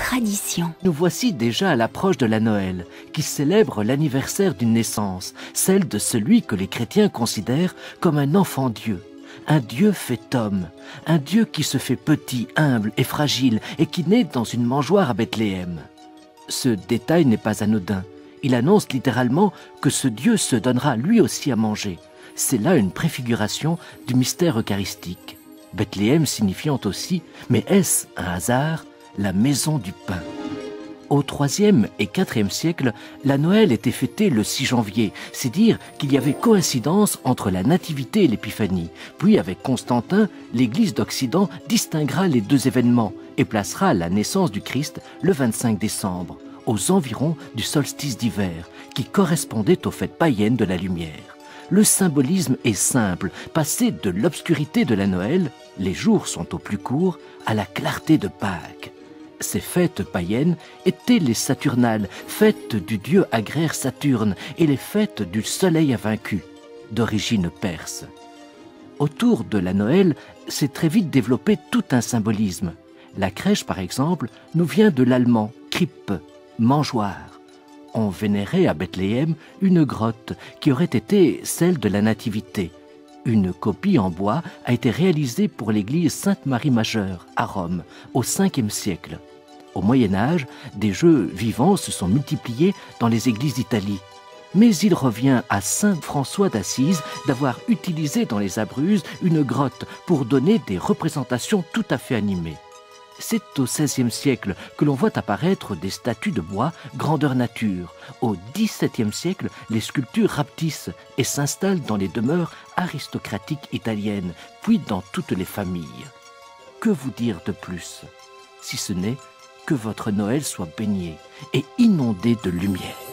tradition. Nous voici déjà à l'approche de la Noël, qui célèbre l'anniversaire d'une naissance, celle de celui que les chrétiens considèrent comme un enfant Dieu. Un Dieu fait homme, un Dieu qui se fait petit, humble et fragile et qui naît dans une mangeoire à Bethléem. Ce détail n'est pas anodin. Il annonce littéralement que ce Dieu se donnera lui aussi à manger. C'est là une préfiguration du mystère eucharistique. Bethléem signifiant aussi, mais est-ce un hasard, la maison du pain. Au IIIe et IVe siècle, la Noël était fêtée le 6 janvier, c'est dire qu'il y avait coïncidence entre la Nativité et l'Épiphanie. Puis avec Constantin, l'Église d'Occident distinguera les deux événements et placera la naissance du Christ le 25 décembre, aux environs du solstice d'hiver, qui correspondait aux fêtes païennes de la lumière. Le symbolisme est simple, passer de l'obscurité de la Noël, les jours sont au plus court, à la clarté de Pâques. Ces fêtes païennes étaient les Saturnales, fêtes du dieu agraire Saturne, et les fêtes du soleil invaincu, d'origine perse. Autour de la Noël s'est très vite développé tout un symbolisme. La crèche, par exemple, nous vient de l'allemand « Krippe », mangeoire. On vénérait à Bethléem une grotte qui aurait été celle de la Nativité. Une copie en bois a été réalisée pour l'église Sainte-Marie-Majeure à Rome au Ve siècle. Au Moyen-Âge, des jeux vivants se sont multipliés dans les églises d'Italie. Mais il revient à saint François d'Assise d'avoir utilisé dans les Abruzzes une grotte pour donner des représentations tout à fait animées. C'est au XVIe siècle que l'on voit apparaître des statues de bois grandeur nature. Au XVIIe siècle, les sculptures rapetissent et s'installent dans les demeures aristocratiques italiennes, puis dans toutes les familles. Que vous dire de plus, si ce n'est que votre Noël soit baigné et inondé de lumière?